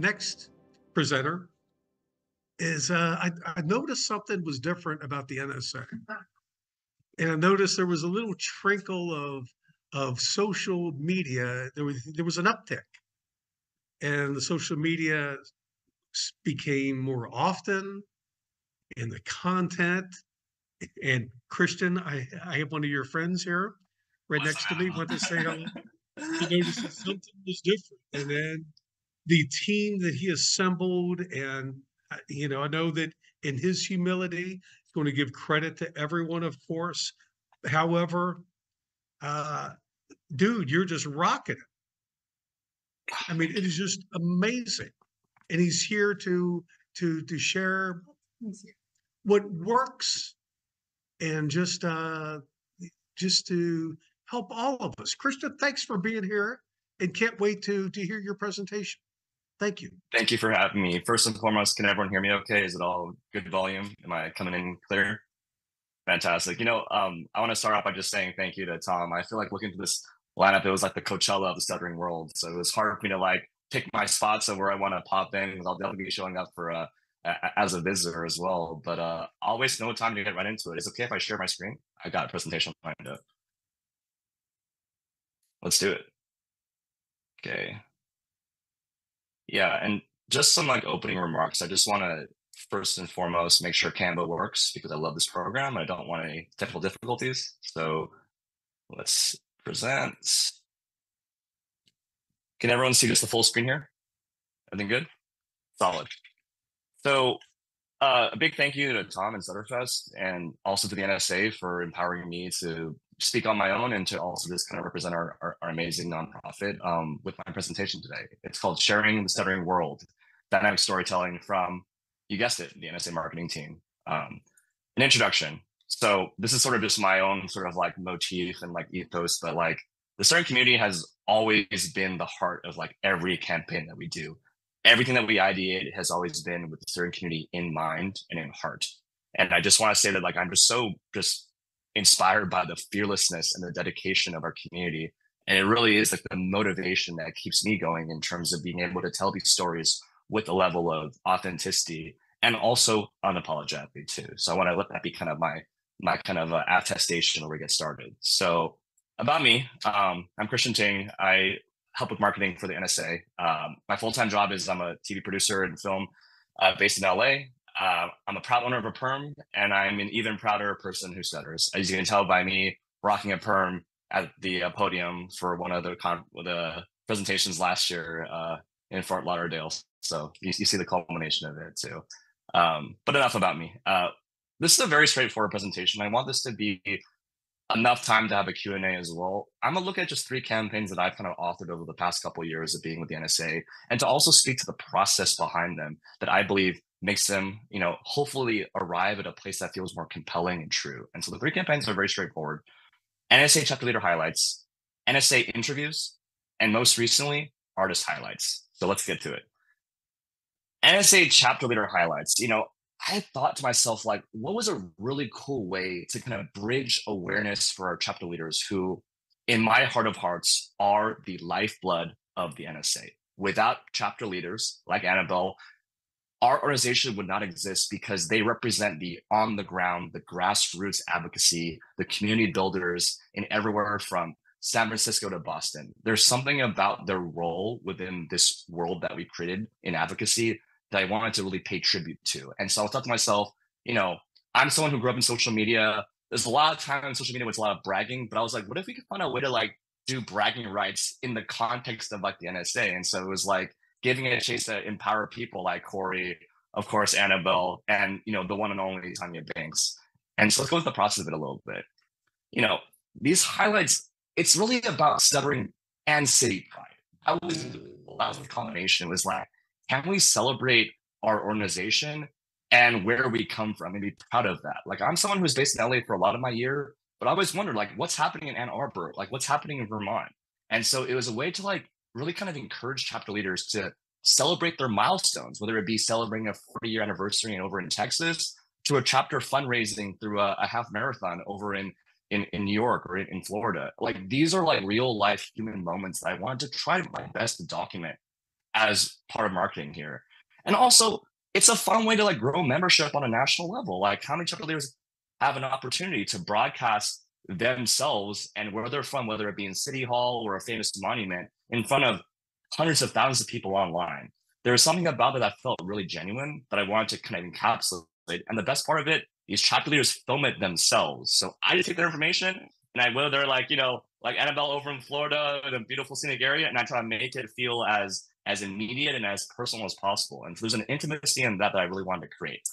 next presenter is I noticed something was different about the NSA. And I noticed there was a little trickle of social media. There was an uptick, and the social media became more often, and the content. And Christian, I have one of your friends here, right next to me. Want to say hello? He noticed that something was different, and then the team that he assembled, and I know that in his humility, he's going to give credit to everyone, of course. However, dude, you're just rocking it. I mean, it is just amazing, and he's here to share what works, and just to help all of us. Christian, thanks for being here, and can't wait to hear your presentation. Thank you. Thank you for having me. First and foremost, can everyone hear me okay? Is it all good volume? Am I coming in clear? Fantastic. I want to start off by just saying thank you to Tom. I feel like looking through this lineup, it was like the Coachella of the stuttering world. So it was hard for me to pick my spots of where I want to pop in, because I'll definitely be showing up for as a visitor as well. But I'll waste no time to get right into it. It's okay if I share my screen? I got a presentation lined up. Let's do it. Okay. Yeah, and just some opening remarks. I just want to first and foremost make sure Canva works, because I love this program. I don't want any technical difficulties. So let's present. Can everyone see just the full screen here? Everything good? Solid. So a big thank you to Tom and StutterFest, and also to the NSA for empowering me to speak on my own, and to also just kind of represent our amazing nonprofit with my presentation today. It's called Sharing the Stuttering World, Dynamic Storytelling from, you guessed it, the NSA marketing team. An introduction. So this is sort of just my own sort of motif and ethos, but the stuttering community has always been the heart of every campaign that we do. Everything that we ideate has always been with the stuttering community in mind and in heart. And I just want to say that I'm just so inspired by the fearlessness and the dedication of our community. And it really is the motivation that keeps me going, in terms of being able to tell these stories with a level of authenticity and also unapologetically too. So I want to let that be kind of my kind of attestation where we get started. So about me, I'm Christian Ting. I help with marketing for the NSA. My full-time job is I'm a TV producer and film based in LA. I'm a proud owner of a perm, and I'm an even prouder person who stutters. As you can tell by me rocking a perm at the podium for one of the presentations last year in Fort Lauderdale. So you see the culmination of it too. But enough about me. This is a very straightforward presentation. I want this to be enough time to have a Q&A as well. I'm gonna look at just 3 campaigns that I've kind of authored over the past couple of years of being with the NSA, and to also speak to the process behind them that I believe makes them, hopefully arrive at a place that feels more compelling and true. And so the 3 campaigns are very straightforward. NSA chapter leader highlights, NSA interviews, and most recently, artist highlights. So let's get to it. NSA chapter leader highlights. I thought to myself, what was a really cool way to kind of bridge awareness for our chapter leaders, who, in my heart of hearts, are the lifeblood of the NSA. Without chapter leaders like Annabelle, our organization would not exist, because they represent the on the ground, the grassroots advocacy, the community builders in everywhere from San Francisco to Boston. There's something about their role within this world that we created in advocacy that I wanted to really pay tribute to. And so I thought to myself, I'm someone who grew up in social media. There's a lot of time on social media with a lot of bragging, but I was like, what if we could find a way to do bragging rights in the context of the NSA? And so it was giving it a chance to empower people like Corey, of course, Annabelle, and the one and only Tanya Banks. And so let's go into the process of it a little bit. These highlights, it's really about stuttering and city pride. That was the combination. It was can we celebrate our organization and where we come from and be proud of that? I'm someone who's based in LA for a lot of my year, but I always wondered what's happening in Ann Arbor, what's happening in Vermont. And so it was a way to really kind of encourage chapter leaders to celebrate their milestones, whether it be celebrating a 40-year anniversary over in Texas, to a chapter fundraising through a half marathon over in New York or in Florida. These are real life human moments that I wanted to try my best to document as part of marketing here. And also, it's a fun way to like grow membership on a national level. Like, how many chapter leaders have an opportunity to broadcast themselves and where they're from, whether it be in City Hall or a famous monument, in front of hundreds of thousands of people online? There was something about it that felt really genuine that I wanted to kind of encapsulate. And the best part of it, these chapter leaders film it themselves. So I just take their information and I whether they're like, like Annabelle over in Florida in a beautiful scenic area, and I try to make it feel as immediate and as personal as possible. And there's an intimacy in that I really wanted to create.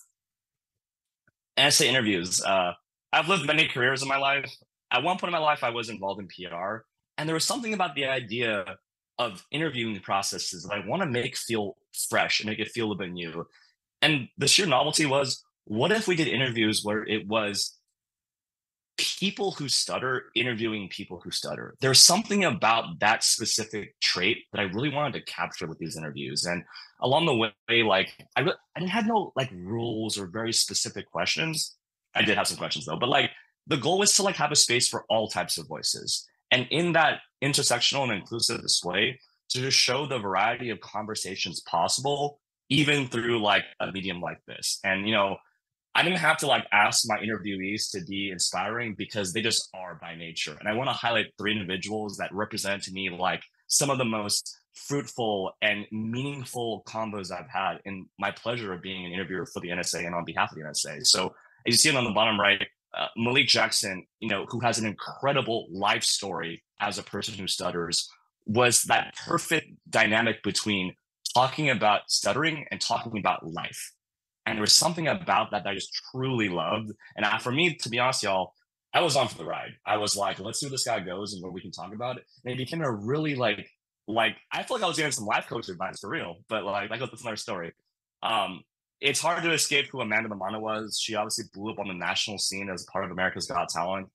NSA interviews. I've lived many careers in my life. At one point in my life, I was involved in PR, and there was something about the idea of interviewing processes that I want to make feel fresh and make it feel a bit new. And the sheer novelty was, what if we did interviews where it was people who stutter interviewing people who stutter? There's something about that specific trait that I really wanted to capture with these interviews. And along the way, like I didn't have no like rules or very specific questions. I did have some questions though, but like the goal was to like have a space for all types of voices. And in that intersectional and inclusive display, to just show the variety of conversations possible, even through like a medium like this. And I didn't have to like ask my interviewees to be inspiring because they just are by nature. And I want to highlight 3 individuals that represent to me like some of the most fruitful and meaningful combos I've had in my pleasure of being an interviewer for the NSA and on behalf of the NSA. So as you see it on the bottom right, Malik Jackson, who has an incredible life story as a person who stutters, was that perfect dynamic between talking about stuttering and talking about life. And there was something about that I just truly loved. And for me, to be honest, y'all, I was on for the ride. I was like, let's see where this guy goes and where we can talk about it. And it became a really like I feel like I was getting some life coach advice for real, but like that's another story. It's hard to escape who Amanda Mamana was. She obviously blew up on the national scene as part of America's Got Talent.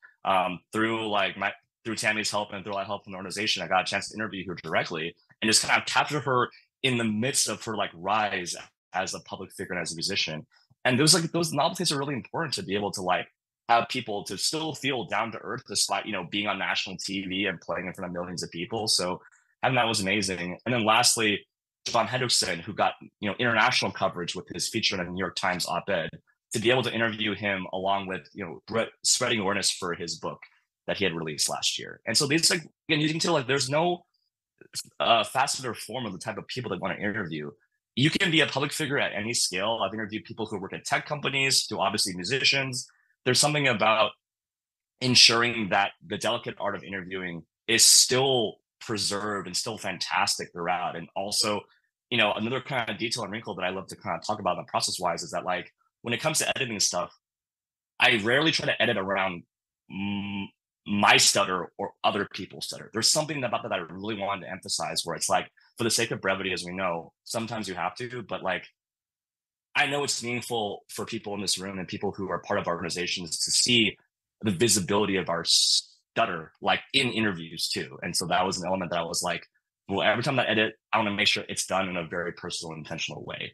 Through Tammy's help and through a lot of help from the organization, I got a chance to interview her directly and just kind of capture her in the midst of her like rise as a public figure and as a musician. And those novelties are really important to be able to like have people to still feel down to earth despite being on national TV and playing in front of millions of people. So having that was amazing. And then lastly, John Hendrickson, who got international coverage with his feature in a New York Times op-ed, to be able to interview him along with spreading awareness for his book that he had released last year. And so these like again, you can tell like there's no facet or form of the type of people that want to interview. You can be a public figure at any scale. I've interviewed people who work at tech companies, to obviously musicians. There's something about ensuring that the delicate art of interviewing is still preserved and still fantastic throughout. And also, another kind of detail and wrinkle that I love to kind of talk about in the process-wise is that like when it comes to editing stuff, I rarely try to edit around my stutter or other people's stutter. There's something about that I really wanted to emphasize where it's like, for the sake of brevity, as we know, sometimes you have to, but like, I know it's meaningful for people in this room and people who are part of our organizations to see the visibility of our stutter, like in interviews too. And so that was an element that I was like, well, every time I edit, I want to make sure it's done in a very personal, intentional way.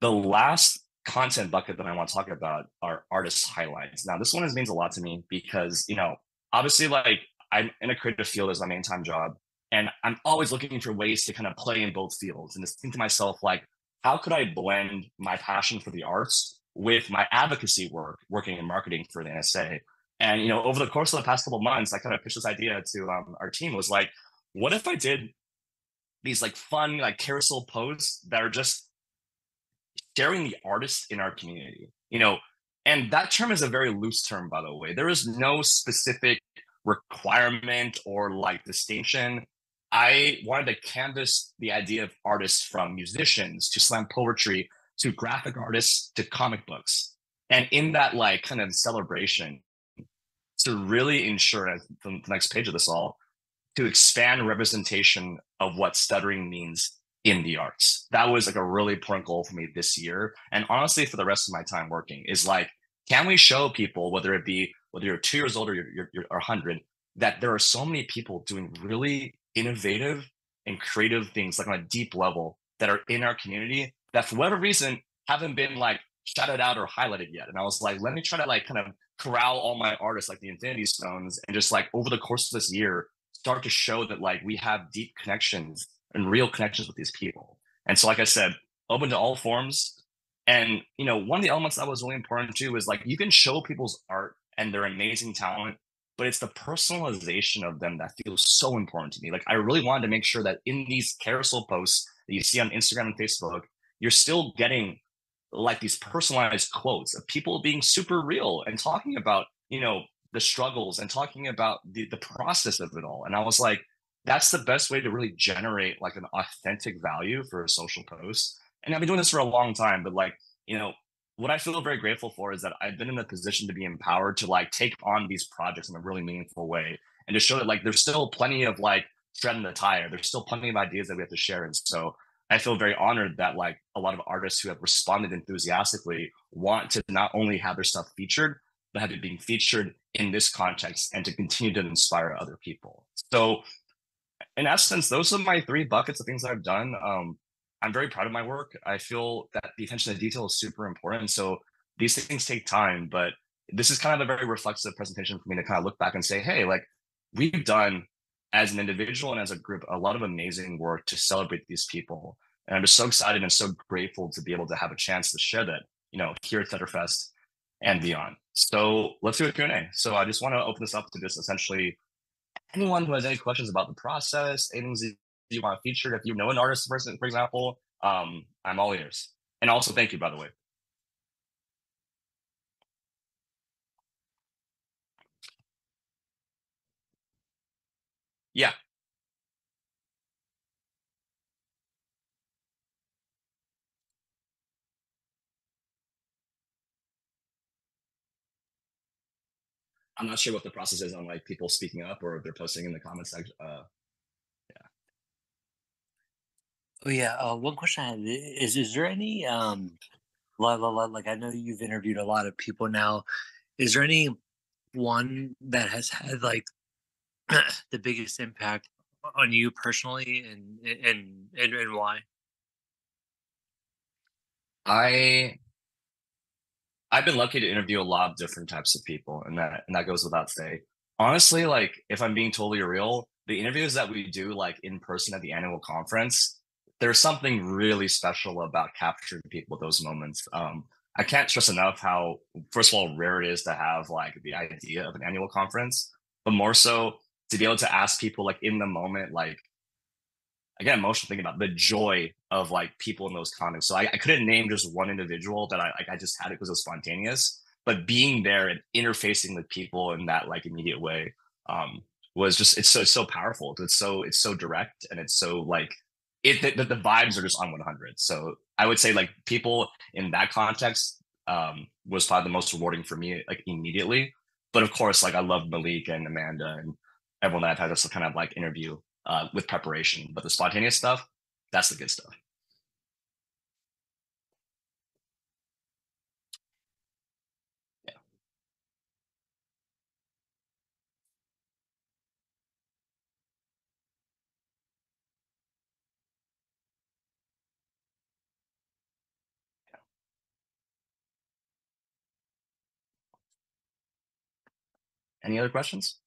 The last content bucket that I want to talk about are artist highlights. Now, this one means a lot to me because, obviously like I'm in a creative field as my main time job. And I'm always looking for ways to kind of play in both fields and just think to myself, like, how could I blend my passion for the arts with my advocacy work, working in marketing for the NSA? And, over the course of the past couple of months, I kind of pitched this idea to our team. Was like, what if I did these like fun, like carousel posts that are just sharing the artists in our community, and that term is a very loose term, by the way. There is no specific requirement or like distinction. I wanted to canvas the idea of artists from musicians to slam poetry to graphic artists to comic books. And in that like kind of celebration, to really ensure, the next page of this all, to expand representation of what stuttering means in the arts. That was like a really important goal for me this year. And honestly, for the rest of my time working is like, can we show people, whether you're 2 years old or you're 100, that there are so many people doing really innovative and creative things like on a deep level that are in our community that for whatever reason haven't been like shouted out or highlighted yet. And I was like, let me try to like kind of corral all my artists like the Infinity Stones and just like over the course of this year, start to show that like we have deep connections and real connections with these people. And so, like I said, open to all forms. And one of the elements that was really important too is like you can show people's art and their amazing talent, but it's the personalization of them that feels so important to me. Like I really wanted to make sure that in these carousel posts that you see on Instagram and Facebook, you're still getting like these personalized quotes of people being super real and talking about, the struggles and talking about the process of it all. And I was like, that's the best way to really generate like an authentic value for a social post. And I've been doing this for a long time, but like, what I feel very grateful for is that I've been in a position to be empowered to like take on these projects in a really meaningful way and to show that like there's still plenty of like treading the tire. There's still plenty of ideas that we have to share. And so I feel very honored that like a lot of artists who have responded enthusiastically want to not only have their stuff featured, but have it being featured in this context and to continue to inspire other people. So in essence, those are my 3 buckets of things I've done. I'm very proud of my work. I feel that the attention to detail is super important. So these things take time, but this is kind of a very reflexive presentation for me to kind of look back and say, hey, like we've done as an individual and as a group, a lot of amazing work to celebrate these people. And I'm just so excited and so grateful to be able to have a chance to share that, here at StutterFest and beyond. So let's do a Q&A. So I just want to open this up to just essentially anyone who has any questions about the process, anything that you want featured. If you know an artist, for example, I'm all ears. And also, thank you, by the way. Yeah. I'm not sure what the process is on like people speaking up or if they're posting in the comments section. Oh yeah, one question I have is there any like I know you've interviewed a lot of people now. Is there any one that has had like the biggest impact on you personally and why? I've been lucky to interview a lot of different types of people, and that goes without saying. Honestly, like if I'm being totally real, the interviews that we do like in person at the annual conference, there's something really special about capturing people at those moments. I can't stress enough how, first of all, rare it is to have like the idea of an annual conference, but more so to be able to ask people like in the moment, like I get emotional thinking about the joy of like people in those contexts. So I couldn't name just one individual that I just had it because it was spontaneous, but being there and interfacing with people in that like immediate way was just it's so powerful. It's so direct and it's so like the vibes are just on 100. So I would say like people in that context was probably the most rewarding for me like immediately. But of course, like I love Malik and Amanda and everyone that I've had this kind of like interview with preparation. But the spontaneous stuff, that's the good stuff. Yeah. Any other questions?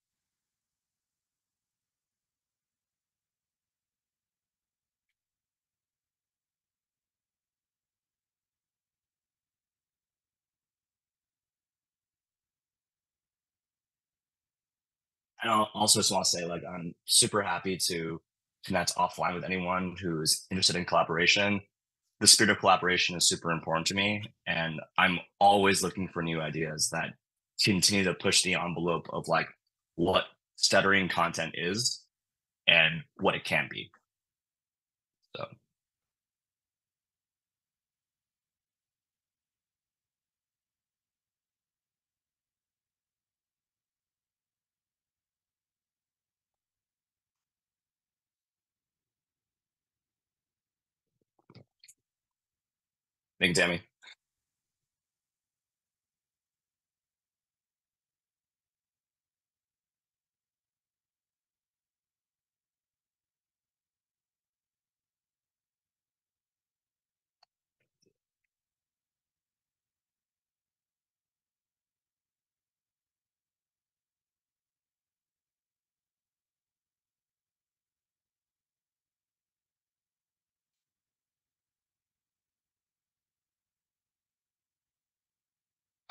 And I also just want to say, like, I'm super happy to connect offline with anyone who's interested in collaboration. The spirit of collaboration is super important to me, and I'm always looking for new ideas that continue to push the envelope of like what stuttering content is and what it can be. So thank you, Tammy.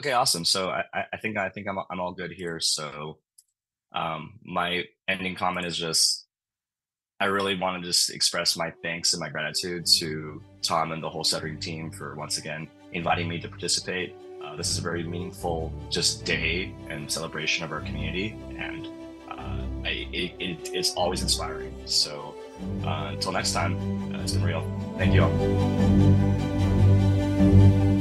Okay, awesome. So I think I'm all good here. So my ending comment is just I really want to just express my thanks and my gratitude to Tom and the whole Stuttering team for once again inviting me to participate. This is a very meaningful just day and celebration of our community, and it's always inspiring. So until next time, it's been real. Thank you all.